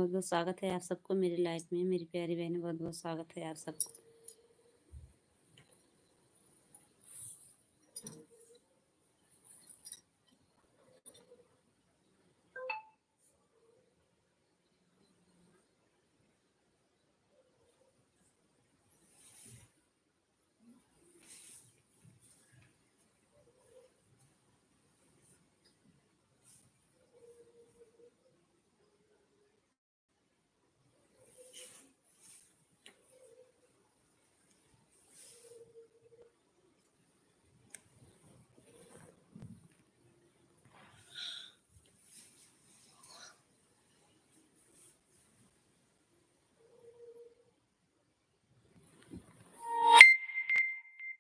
बहुत बहुत स्वागत है आप सबको मेरी लाइफ में। मेरी प्यारी बहन, बहुत बहुत स्वागत है आप सबको।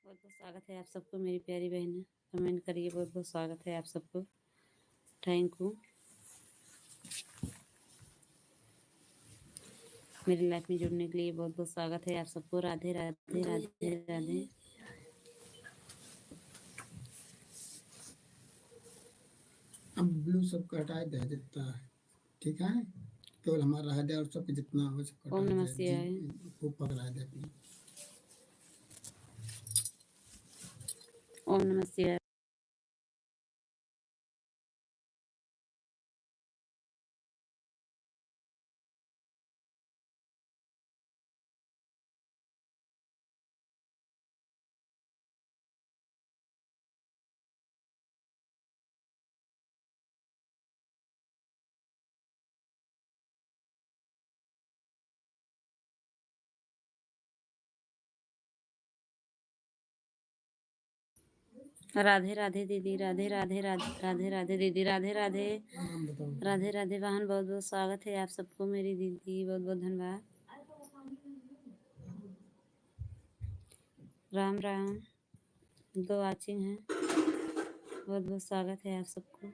बहुत बहुत स्वागत है आप सबको मेरी प्यारी बहन। कमेंट करिए, बहुत बहुत स्वागत है आप सबको। Thank you. मेरी लाइफ में जुड़ने के लिए बहुत बहुत स्वागत है आप सबको। राधे राधे राधे राधे। अब ब्लू सबको हटा दे जितना है, ठीक है। केवल हमारा रह दे और सबके जितना हो सबको ओम हटा नमः दे, शिवाय। खूब पकड़ा दे अपनी। ओम नमः शिवाय। राधे राधे दीदी, राधे राधे राधे राधे राधे दीदी, राधे राधे राधे राधे बहन। बहुत बहुत स्वागत है आप सबको मेरी दीदी, बहुत बहुत धन्यवाद। राम राम। 2 वाचिंग हैं, बहुत बहुत स्वागत है आप सबको।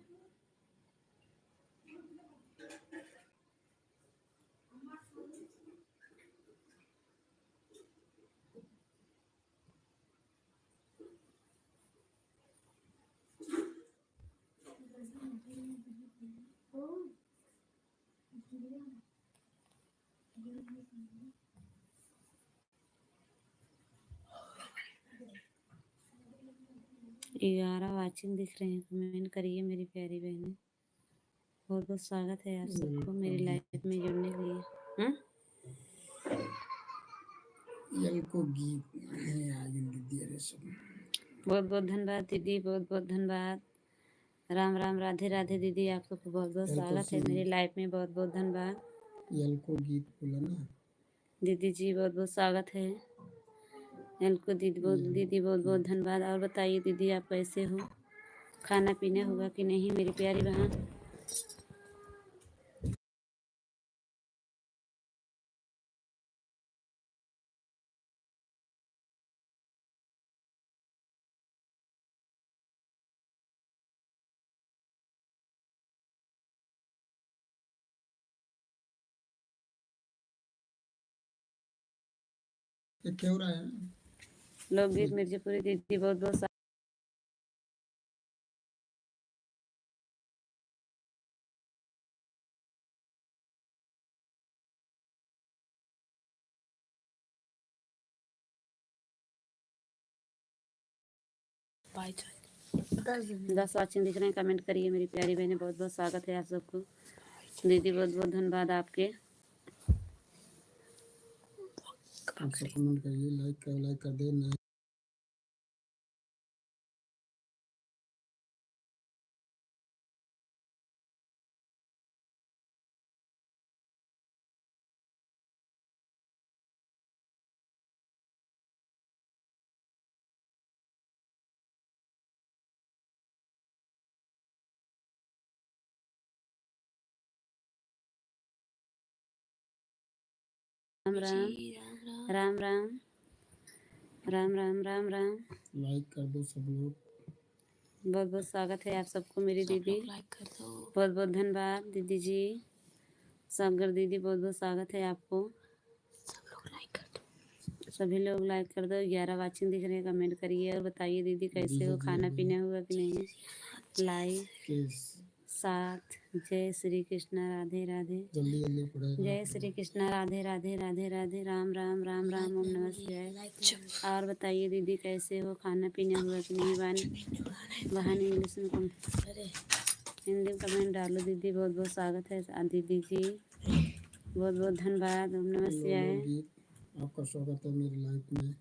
ग्यारह वाचिंग दिख रहे हैं, कमेंट करिए मेरी प्यारी बहनें। बहुत बहुत स्वागत है आप सबको मेरी लाइफ में जुड़ने के लिए। बहुत बहुत धन्यवाद दीदी, बहुत बहुत धन्यवाद। राम राम, राधे राधे दीदी, आप सबको बहुत बहुत स्वागत है मेरी लाइफ में। बहुत बहुत धन्यवाद। को गीत बोला ना दीदी जी, बहुत बहुत स्वागत है। को दीदी बहुत बहुत धन्यवाद। और बताइए दीदी, आप कैसे हो? खाना पीना हुआ कि नहीं मेरी प्यारी बहन? क्या हो रहा है? लोकगीत मिर्जापुरी दीदी, बहुत बहुत दस वाचिंग दिख रहे हैं, कमेंट करिए मेरी प्यारी बहने। बहुत बहुत स्वागत है आप सबको। दीदी बहुत बहुत धन्यवाद आपके। कमेंट करिए, लाइक कर दे। राम राम राम राम राम राम राम राम। लाइक कर दो सब लोग। बहुत बहुत स्वागत है आप सबको मेरी दीदी। बहुत बहुत धन्यवाद दीदी जी। सागर दीदी, बहुत बहुत स्वागत है आपको। सभी लोग लाइक कर दो। 11 वाचिंग दिख रहे हैं, कमेंट करिए और बताइए दीदी कैसे हो? खाना पीना हुआ कि नहीं? लाइक 7। जय श्री कृष्ण, राधे राधे। जल्दी जल्दी पढ़ेगा। जय श्री कृष्ण, राधे राधे राधे राधे, राम राम राम राम, ओम नमः शिवाय। और बताइए दीदी कैसे हो, खाना पीना हुआ कि नहीं? बहन इंग्लिश में हिंदी में कमेंट डालो दीदी। बहुत बहुत स्वागत है दीदी जी, बहुत बहुत धन्यवाद, ओम नमः शिवाय। आपका स्वागत है मेरी लाइफ में।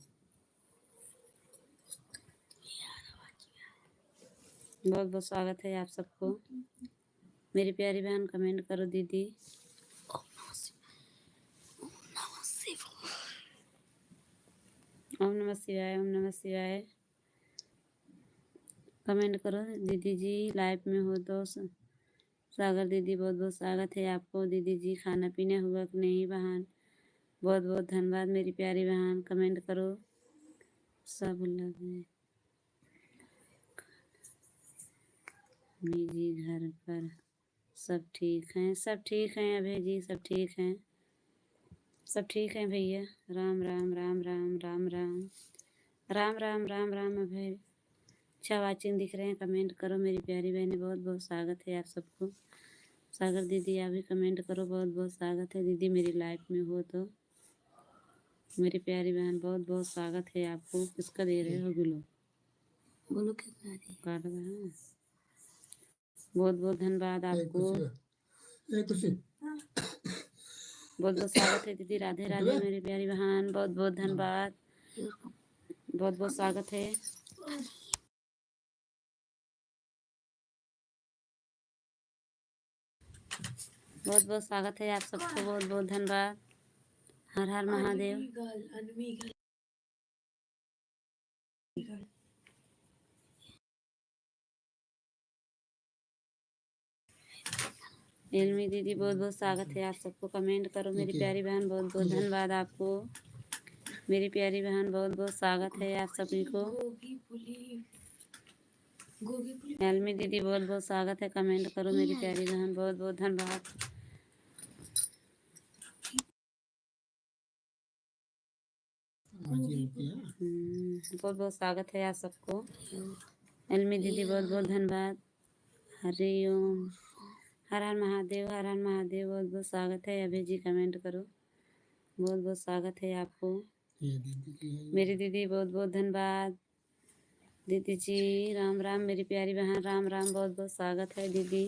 बहुत बहुत स्वागत है आप सबको। मेरी प्यारी बहन कमेंट करो दीदी। ओम नमः शिवाय, ओम नमः शिवाय। कमेंट करो दीदी जी, लाइव में हो तो। सागर दीदी बहुत बहुत स्वागत है आपको। दीदी जी खाना पीना हुआ कि नहीं बहन? बहुत बहुत धन्यवाद मेरी प्यारी बहन, कमेंट करो। सब लगे जी घर पर सब ठीक हैं? सब ठीक हैं अभय जी, सब ठीक हैं, सब ठीक हैं भैया। राम राम राम राम राम राम राम राम राम राम अभय। अच्छा वाचिंग दिख रहे हैं, कमेंट करो मेरी प्यारी बहनें। बहुत बहुत स्वागत है आप सबको। सागर दीदी आप भी कमेंट करो, बहुत बहुत स्वागत है दीदी मेरी लाइफ में हो तो। मेरी प्यारी बहन बहुत बहुत स्वागत है आपको। किसका दे रहे हो? गुलो बोलो कितना काट रहा है। बहुत बहुत धन्यवाद आपको। बहुत बहुत स्वागत है दीदी, राधे राधे मेरी प्यारी बहन, बहुत बहुत धन्यवाद, बहुत बहुत स्वागत है। बहुत बहुत स्वागत है आप सबको, बहुत बहुत धन्यवाद। हर हर महादेव। इल्मी दीदी बहुत बहुत स्वागत है आप सबको। कमेंट करो मेरी प्यारी बहन, बहुत बहुत धन्यवाद आपको मेरी प्यारी बहन, बहुत बहुत स्वागत है आप सभी को। इल्मी दीदी बहुत बहुत स्वागत है, कमेंट करो मेरी प्यारी बहन, बहुत बहुत धन्यवाद। बहुत बहुत स्वागत है आप सबको। इल्मी दीदी बहुत बहुत धन्यवाद। हरि ओम, हर हर महादेव, हर हर महादेव, बहुत बहुत स्वागत है। अभय जी कमेंट करो, बहुत बहुत स्वागत है आपको मेरी दीदी, बहुत बहुत धन्यवाद दीदी जी। राम राम मेरी प्यारी बहन, राम राम, बहुत बहुत स्वागत है दीदी।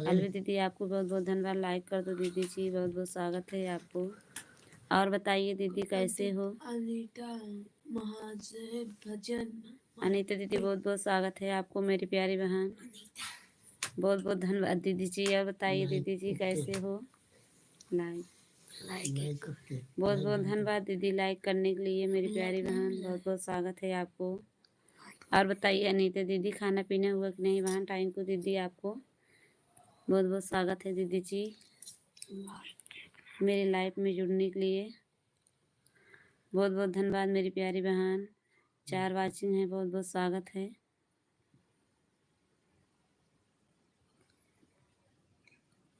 अलवी दीदी आपको बहुत बहुत धन्यवाद, लाइक कर दो दीदी जी, बहुत बहुत स्वागत है आपको। और बताइए दीदी कैसे हो? अनीता महादेव भजन। अनीता दीदी बहुत बहुत स्वागत है आपको मेरी प्यारी बहन, बहुत बहुत धन्यवाद दीदी जी। और बताइए दीदी जी कैसे हो? लाइक बहुत बहुत धन्यवाद दीदी लाइक करने के लिए मेरी प्यारी बहन, बहुत बहुत स्वागत है आपको। और बताइए अनीता दीदी खाना पीना हुआ कि नहीं बहन? टाइम को दीदी आपको बहुत बहुत स्वागत है दीदी जी मेरी लाइफ में जुड़ने के लिए। बहुत बहुत धन्यवाद मेरी प्यारी बहन। 4 वाचिंग है, बहुत बहुत स्वागत है।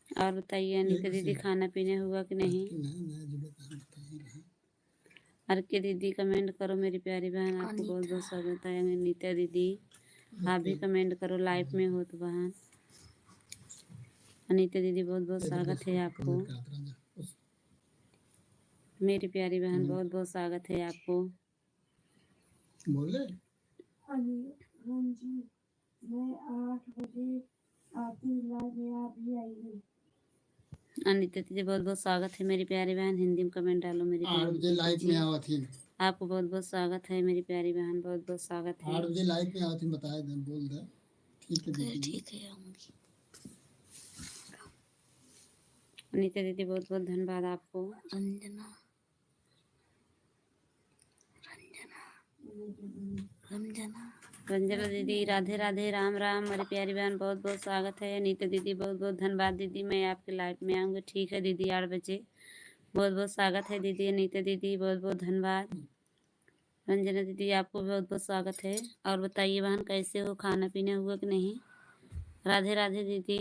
और बताइए अनीता दीदी खाना पीना हुआ कि नहीं? हर के दीदी कमेंट करो मेरी प्यारी बहन, आपको बहुत बहुत स्वागत है। अनीता दीदी आप भी कमेंट करो, लाइव में हो तो बहन। अनीता दीदी बहुत बहुत स्वागत है आपको मेरी प्यारी बहन, बहुत बहुत स्वागत है आपको। बोले मैं 8 बजे आती लाइव में, आप भी आइए। अनीता दीदी बहुत बहुत स्वागत है मेरी प्यारी बहन, हिंदी में कमेंट डालो मेरी 8 बजे लाइव में आवा थी। आपको बहुत बहुत स्वागत है मेरी प्यारी बहन, बहुत बहुत स्वागत है। 8 बजे लाइव में आवा थी, बताया दे, बोल दे। ठीक है दीदी, ठीक है आऊंगी। अनीता दीदी बहुत बहुत धन्यवाद आपको। रंजना रंजना दीदी राधे राधे, राम राम मेरी प्यारी बहन, बहुत बहुत स्वागत है। अनीता दीदी बहुत बहुत धन्यवाद दीदी, मैं आपके लाइव में आऊँगी। ठीक है दीदी 8 बजे, बहुत बहुत स्वागत है दीदी। अनीता दीदी बहुत बहुत धन्यवाद। रंजना दीदी आपको बहुत बहुत स्वागत है। और बताइए बहन कैसे हो, खाना पीना हुआ कि नहीं? राधे राधे दीदी।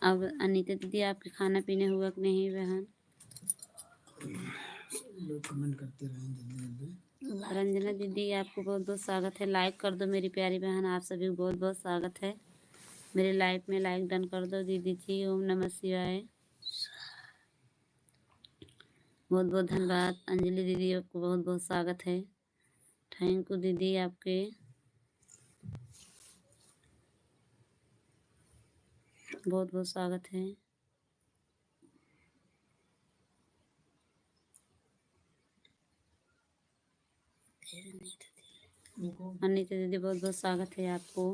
अब अनीता दीदी आपके खाना पीना हुआ कि नहीं बहन? लोग कमेंट करते रहें जल्दी जल्दी। रंजना दीदी आपको बहुत बहुत स्वागत है। लाइक कर दो मेरी प्यारी बहन, आप सभी को बहुत बहुत स्वागत है। मेरे लाइव में लाइक डन कर दो दीदी जी। ओम नमः शिवाय। बहुत बहुत धन्यवाद। अंजलि दीदी आपको बहुत बहुत स्वागत है। थैंक यू दीदी आपके। बहुत बहुत स्वागत है। अनीता दीदी बहुत बहुत स्वागत है आपको।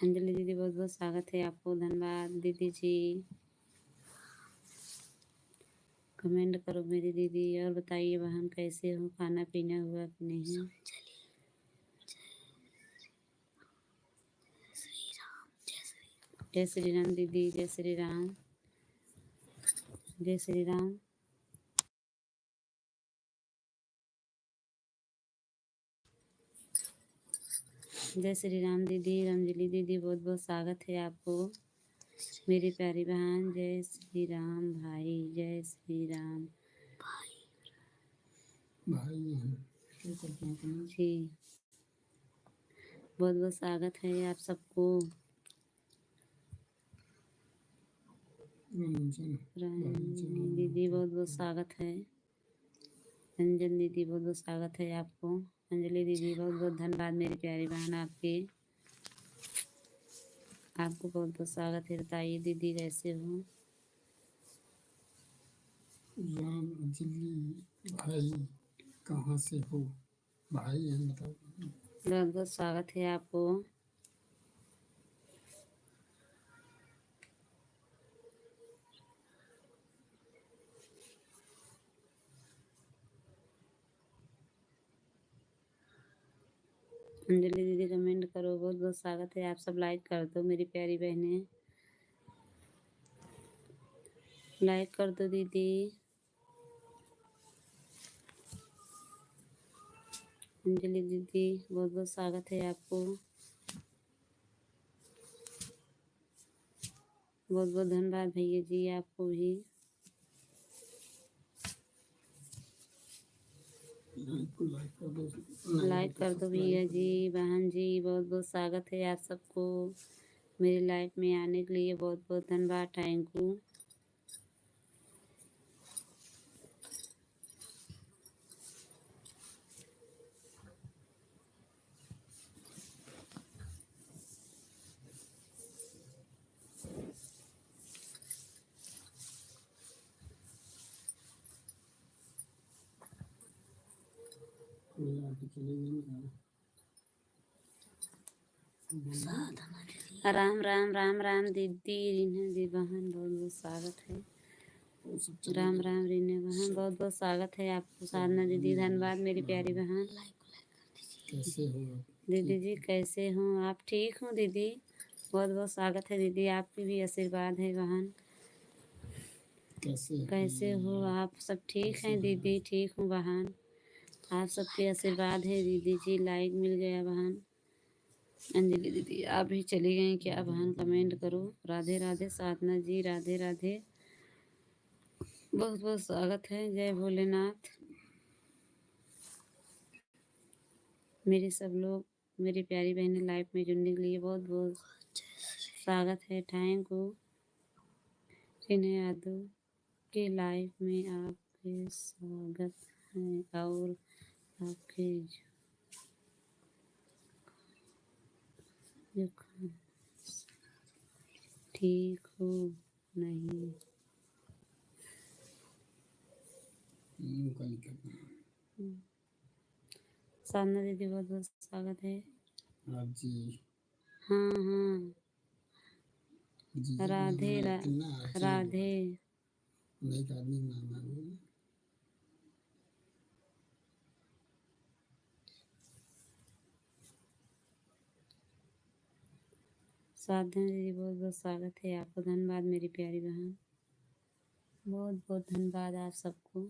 अंजलि दीदी बहुत बहुत स्वागत है आपको। धन्यवाद दीदी जी। कमेंट करो मेरी दीदी और बताइए बहन कैसे हो, खाना पीना हुआ कि नहीं। जय श्री राम दीदी, जय श्री राम, जय श्री राम। जय श्री राम दीदी। अंजलि दीदी बहुत बहुत स्वागत है आपको मेरी प्यारी बहन। जय श्री राम भाई, जय श्री राम भाई हैं जी। बहुत बहुत स्वागत है आप सबको। रंजनी दीदी बहुत बहुत स्वागत है। रंजन दीदी बहुत बहुत स्वागत है आपको। अंजलि दीदी बहुत बहुत धन्यवाद मेरी प्यारी बहन आपके। आपको बहुत बहुत स्वागत है। बताइए दीदी कैसे हो। राम अंजलि भाई कहाँ से हो? भाई हैं मतलब। बहुत बहुत स्वागत है आपको। अंजलि दीदी कमेंट करो। बहुत बहुत स्वागत है। आप सब लाइक कर दो मेरी प्यारी बहनें, लाइक कर दो दीदी। अंजलि दीदी बहुत बहुत स्वागत है आपको। बहुत बहुत धन्यवाद भैया जी आपको भी। लाइक कर दो भैया जी, बहन जी। बहुत बहुत स्वागत है आप सबको मेरी लाइफ में आने के लिए। बहुत बहुत धन्यवाद। Thank you. राम राम राम राम दीदी रीना दी बहन बहुत बहुत स्वागत है। राम राम रीना बहन बहुत बहुत स्वागत है आपको। साधना दीदी धन्यवाद मेरी प्यारी बहन। कैसे हो दीदी जी कैसे हो आप? ठीक हूँ दीदी। बहुत बहुत स्वागत है दीदी। आपकी भी आशीर्वाद है बहन। कैसे हो आप? सब ठीक हैं दीदी? ठीक हूँ बहन। आप सबके आशीर्वाद है दीदी जी। लाइक मिल गया बहन। अंजलि दीदी आप भी चली गई क्या बहन? कमेंट करो। राधे राधे साधना जी, राधे राधे। बहुत बहुत स्वागत है। जय भोलेनाथ। मेरे सब लोग मेरी प्यारी बहनें लाइफ में जुड़ने के लिए बहुत बहुत स्वागत है। Thank you. रीना यादव के लाइफ में आपके स्वागत है और आपके जो ठीक हो नहीं। साधना दीदी बहुत बहुत स्वागत है। जी हाँ हाँ जीजा के नाम राधे में कितना है? राधे नहीं का आदमी का नाम है। साधना दीदी बहुत बहुत स्वागत है आपको। धन्यवाद मेरी प्यारी बहन, बहुत बहुत धन्यवाद आप सबको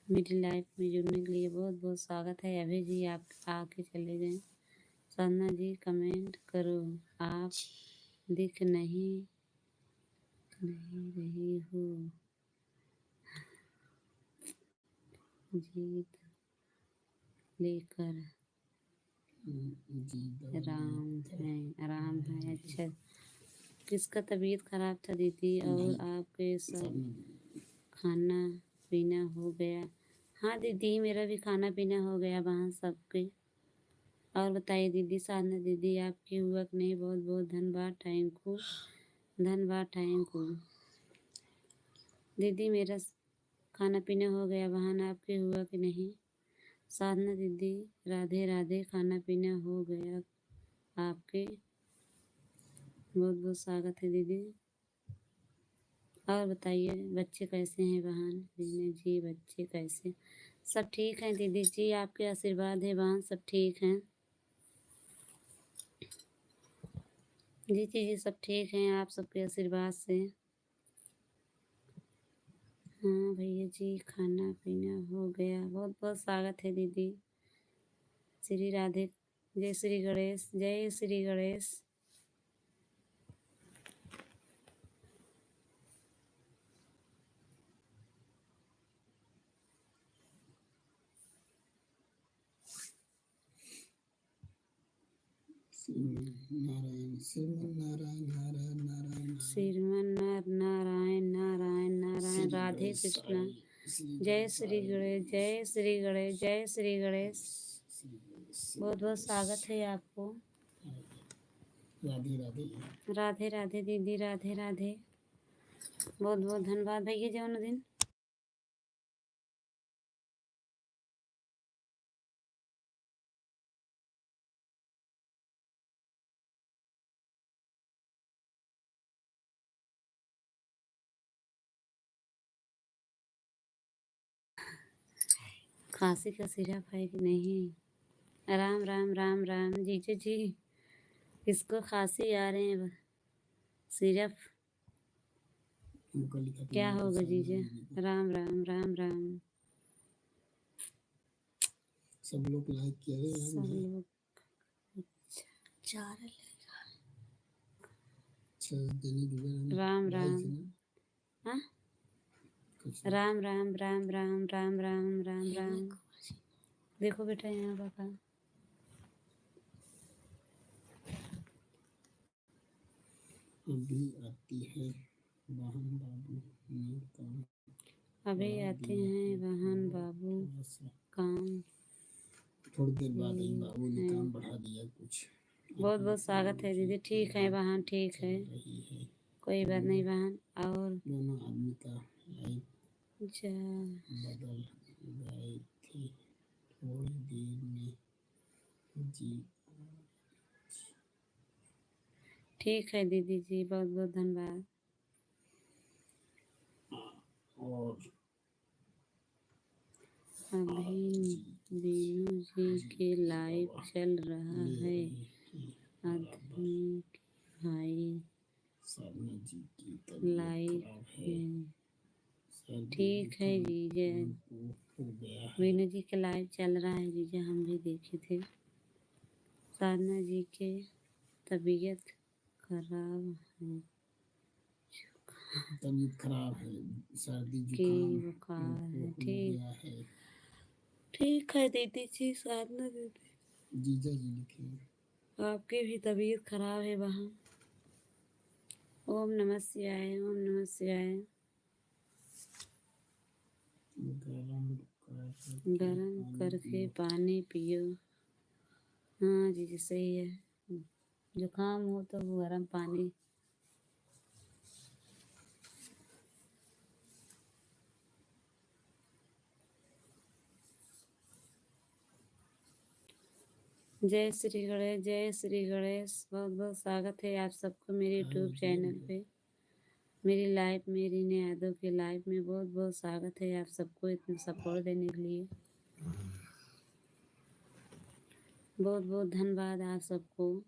मेरी लाइफ में जुड़ने के लिए। बहुत बहुत स्वागत है। अभी जी आप आके चले गए। साधना जी कमेंट करो, आप दिख नहीं रही हो। जीत लेकर आराम है। अच्छा, किसका तबीयत खराब था दीदी? और आपके सब खाना पीना हो गया? हाँ दीदी, मेरा भी खाना पीना हो गया वहाँ सबके। और बताइए दीदी, साधना दीदी आपकी हुआ कि नहीं? बहुत बहुत धन्यवाद, थैंक यू, धन्यवाद, थैंक यू। दीदी मेरा खाना पीना हो गया बहन, आपके हुआ कि नहीं? साधना दीदी राधे राधे, खाना पीना हो गया आपके? बहुत बहुत स्वागत है दीदी। और बताइए बच्चे कैसे हैं बहन? रीना जी बच्चे कैसे? सब ठीक हैं दीदी जी, आपके आशीर्वाद है बहन, सब ठीक हैं। जी जी सब ठीक हैं आप सबके आशीर्वाद से। हाँ भैया जी, खाना पीना हो गया। बहुत बहुत स्वागत है दीदी। श्री राधे, जय श्री गणेश, जय श्री गणेश। नारायण श्रीमन नारायण नारायण नारायण श्रीमन नारायण नारायण नारायण। राधे कृष्णा, जय श्री गणेश, जय श्री गणेश, जय श्री गणेश। बहुत बहुत स्वागत है आपको। राधे राधे राधे राधे दीदी, राधे राधे। बहुत बहुत धन्यवाद भैया जन्मदिन। खांसी का सिरप है कि नहीं? राम राम राम राम जीजू जी, किसको खांसी आ रहे हैं? सिरप क्या होगा जीजू? राम राम राम राम। सब लोग लाइक किए सब लोग राम राम। हाँ राम राम राम राम राम राम राम राम। देखो बेटा यहाँ पापा। अभी आती है वाहन बाबू ने काम अभी आते हैं वाहन बाबू काम। थोड़ी देर बाद ही बाबू ने काम बढ़ा दिया कुछ। बहुत बहुत स्वागत है दीदी। ठीक है बहन, ठीक है, कोई बात नहीं बहन। और दोनों आदमी का लाइफ अच्छा बदल गए थे थोड़ी देर में जी। ठीक है दीदी जी, बहुत बहुत धन्यवाद। और अभी बीनू जी के लाइव चल रहा है। आदमी के भाई लाइव है। ठीक है जीजा, बीनू जी के लाइव चल रहा है जीजा, हम भी देखे थे। साधना जी के तबीयत खराब है, तबीयत खराब है, सर्दी की जुकाम बुखार है। ठीक ठीक है दीदी जी। साधना दीदी जीजा जी लिखे आपकी भी तबीयत खराब है वहाँ। ओम नमः शिवाय, ओम नमः शिवाय। गरम करके पानी पियो। हाँ जी सही है, जुकाम हो तो गरम पानी। जय श्री गणेश, जय श्री गणेश। बहुत बहुत स्वागत है आप सबको मेरे यूट्यूब चैनल पे, मेरी लाइव, मेरी ने यादों के लाइव में बहुत बहुत स्वागत है आप सबको इतना सपोर्ट देने के लिए। बहुत बहुत धन्यवाद आप सबको।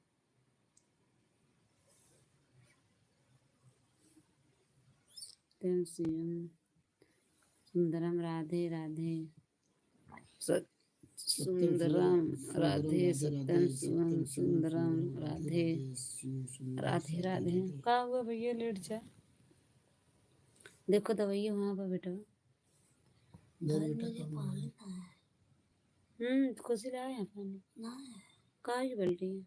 सुंदरम राधे राधे, सुंदरम राधे, सत्यम शिवम सुंदरम राधे राधे राधे। का हुआ भैया, लेट जा, देखो दवाइया वहाँ पर बेटा। खुशी लाया है पानी का की बल्टी है।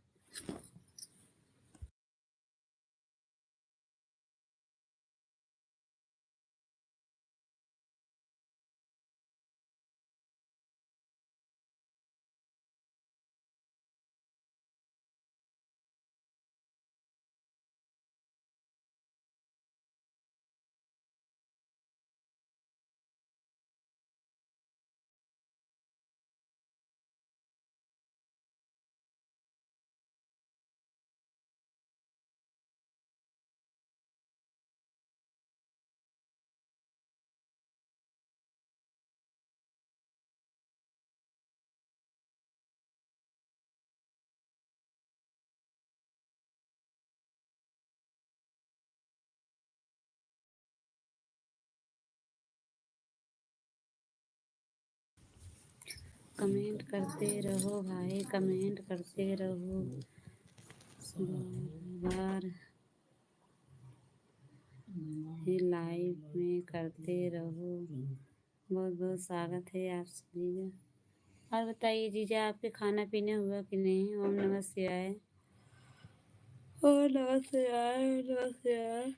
कमेंट करते रहो भाई, कमेंट करते रहो बार ही लाइव में करते रहो। बहुत बहुत स्वागत है आप सभी का। और बताइए जीजा, आपके खाना पीना हुआ कि नहीं? ओम नमः शिवाय, ओम नमः शिवाय, ओम नमः शिवाय।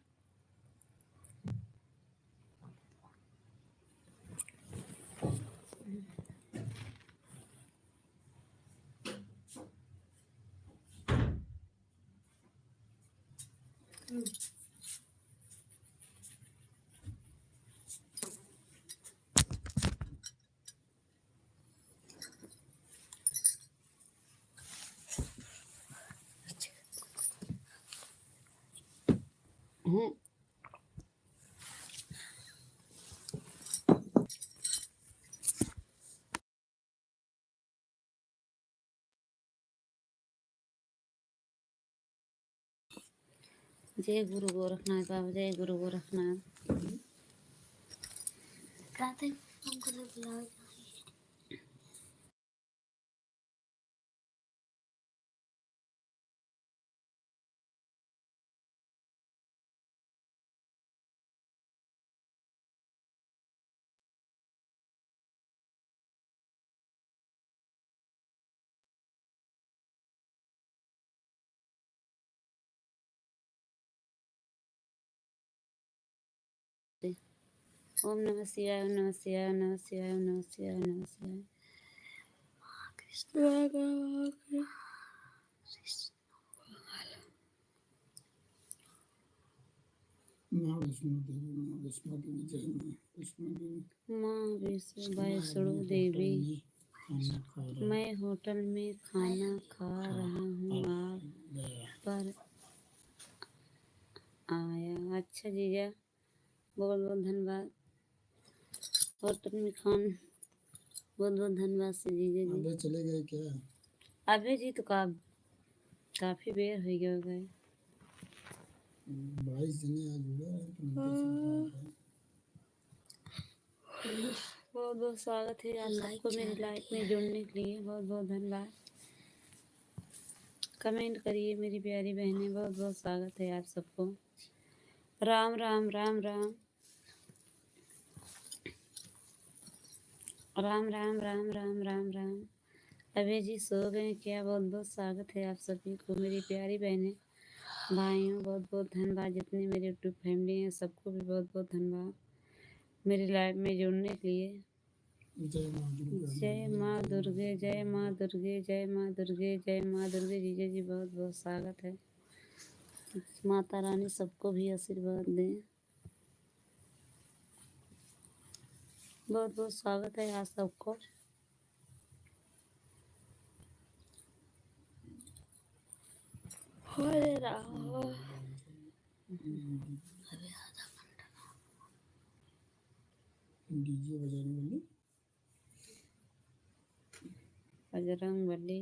जय गुरु गोरखनाथ बाबा, जय गुरु गोरखनाथ। ओम नमः शिवाय, ओम नमः शिवाय, ओम नमः शिवाय, ओम नमः शिवाय, ओम नमः शिवाय। माँ वैष्णो देवी, माँ वैष्णो देवी, जय माँ वैष्णो देवी। माँ वैष्णो देवी, मैं होटल में खाना खा रहा हूँ, आप पर आया। अच्छा जीजा, बहुत बहुत धन्यवाद। होटल में खान, बहुत बहुत धन्यवाद से जीजा जी। अबे चले गए क्या? अबे जी तो काफी बेर हो गया होगा। 22 जने आज हुए हैं। बहुत बहुत स्वागत है आप सबको मेरी लाइफ में जुड़ने के लिए। बहुत बहुत धन्यवाद। कमेंट करिए मेरी प्यारी बहनें, बहुत बहुत स्वागत है आप सबको। राम राम राम राम राम राम राम राम राम राम। अभय जी सो गए क्या? बहुत बहुत स्वागत है आप सभी को मेरी प्यारी बहनें, भाइयों। बहुत बहुत धन्यवाद। जितनी मेरी यूट्यूब फैमिली है सबको भी बहुत बहुत धन्यवाद मेरी लाइफ में जुड़ने के लिए। जय माँ दुर्गे, जय माँ दुर्गे, जय माँ दुर्गे, जय माँ दुर्गे। जीजा जी बहुत बहुत स्वागत है। माता रानी सबको भी आशीर्वाद दें। बहुत बहुत स्वागत है आप सबको। हरे राम। डीजे बजाने वाली बजरंग बली।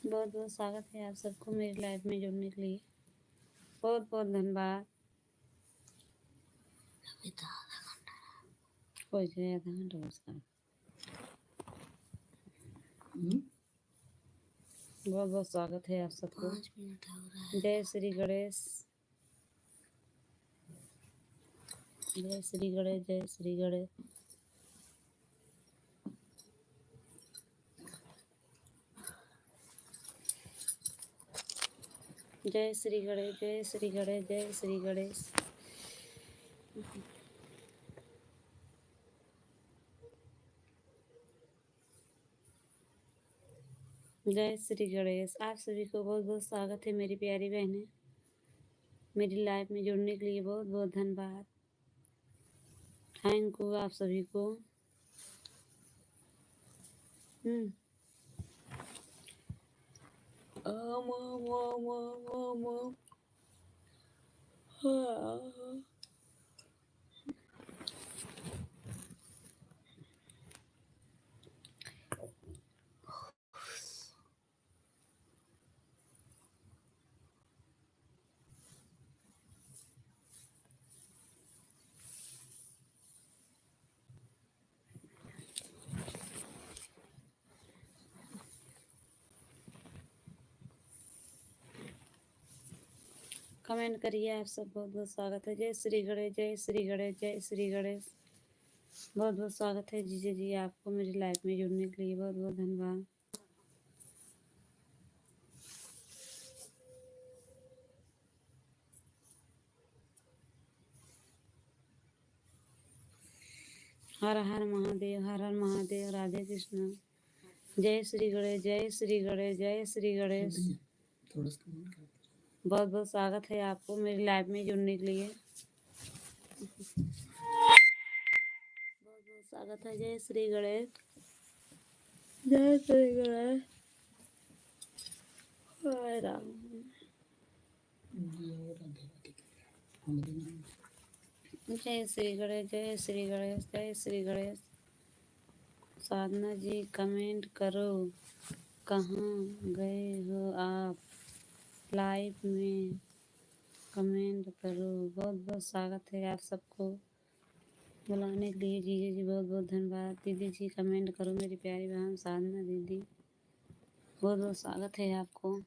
बहुत बहुत स्वागत है आप सबको मेरी लाइफ में जुड़ने के लिए। बहुत बहुत धन्यवाद। कोई आधा घंटा बस। बहुत बहुत स्वागत है आप सबको। 5 मिनट हो रहा है। जय श्री गणेश, जय श्री गणेश, जय श्री गणेश। जय श्री गणेश, जय श्री गणेश, जय श्री गणेश। जय श्री गणेश। आप सभी को बहुत बहुत स्वागत है मेरी प्यारी बहनें। मेरी लाइफ में जुड़ने के लिए बहुत बहुत धन्यवाद। थैंक यू आप सभी को। कमेंट करिए आप सब। बहुत बहुत स्वागत है। जय श्री गणेश, जय श्री गणेश, जय श्री गणेश। बहुत बहुत स्वागत है जीजे जी आपको मेरी लाइफ में जुड़ने के लिए। बहुत बहुत धन्यवाद। हर हर महादेव, हर हर महादेव। राधे कृष्ण। जय श्री गणेश, जय श्री गणेश, जय श्री गणेश। बहुत बहुत स्वागत है आपको मेरी लाइफ में जुड़ने के लिए। बहुत बहुत स्वागत है। जय श्री गणेश, जय श्री गणेश। हाय राम। जय श्री गणेश, जय श्री गणेश, जय श्री गणेश। साधना जी कमेंट करो, कहाँ गए हो आप? लाइव में कमेंट करो। बहुत बहुत स्वागत है आप सबको बुलाने के लिए। जीजे जी बहुत बहुत धन्यवाद। दीदी जी कमेंट करो मेरी प्यारी बहन साधना दीदी। बहुत बहुत स्वागत है आपको।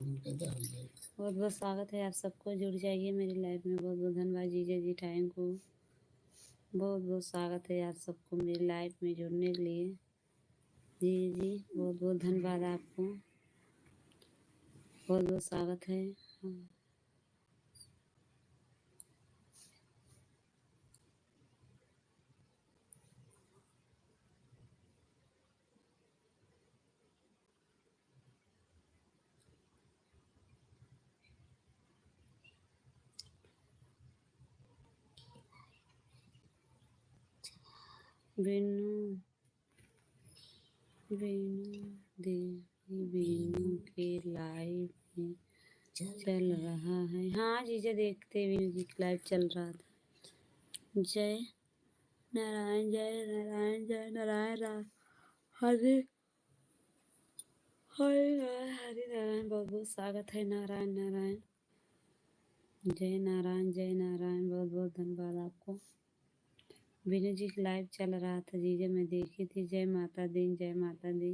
बहुत बहुत स्वागत है आप सबको। जुड़ जाइए मेरी लाइफ में। बहुत बहुत धन्यवाद जीजा जी, थैंक यू। बहुत बहुत स्वागत है आप सबको मेरी लाइफ में जुड़ने के लिए। जी जी बहुत बहुत धन्यवाद आपको। बहुत बहुत स्वागत है। बीनू बीनू देवी बीनू के लाइव में चल रहा है। हाँ जीजा देखते बीनू जी लाइव चल रहा था। जय नारायण, जय नारायण, जय नारायण। हरे हरे नारायण, हरे नारायण। बहुत बहुत स्वागत है। नारायण नारायण, जय नारायण, जय नारायण। बहुत बहुत धन्यवाद आपको। बीनू जी की लाइव चल रहा था जीजा, मैं देखी थी। जय माता दी, जय माता दी।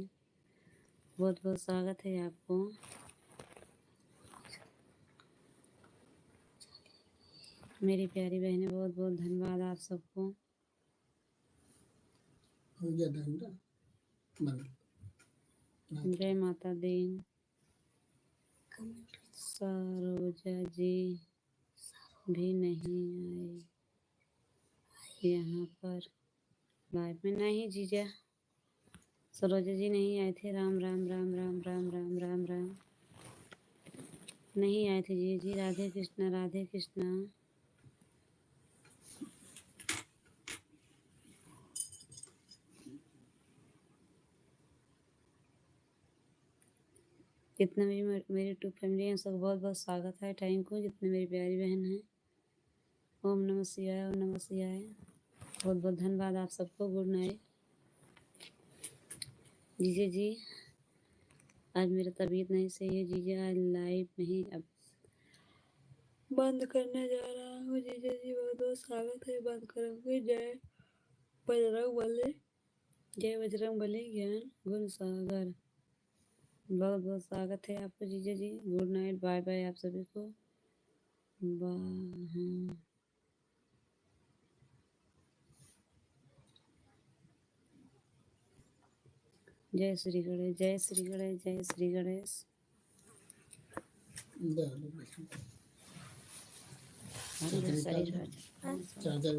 बहुत बहुत स्वागत है आपको। मेरी प्यारी बहनें बहुत बहुत धन्यवाद आप सबको। हो गया धंधा बंद। जय माता दी। सरोजा जी भी नहीं आए यहाँ पर लाइव में। नहीं जीजा, सरोजा जी नहीं आए थे। राम राम राम राम राम राम राम राम। नहीं आए थे जी। जी राधे कृष्णा राधे कृष्णा। जितना भी मेरी यूट्यूब फैमिली है सबको बहुत बहुत स्वागत है। टाइम को जितने मेरी प्यारी बहन है, ओम नमः शिवाय ओम नमः शिवाय। बहुत बहुत धन्यवाद आप सबको। गुड नाइट जीजे जी। आज मेरा तबीयत नहीं सही है जीजा, आज लाइव नहीं अब बंद करने जा रहा हूँ। जीजा जी बहुत बहुत स्वागत है। बंद करूँगी। जय बजरंग बली, जय बजरंग बली ज्ञान गुण सागर। बहुत बहुत स्वागत है आपको जीजा जी। गुड नाइट, बाय बाय आप सभी को। हाँ। जय श्री गणेश जय श्री गणेश जय श्री गणेश। चार्जर शरीर चार्जर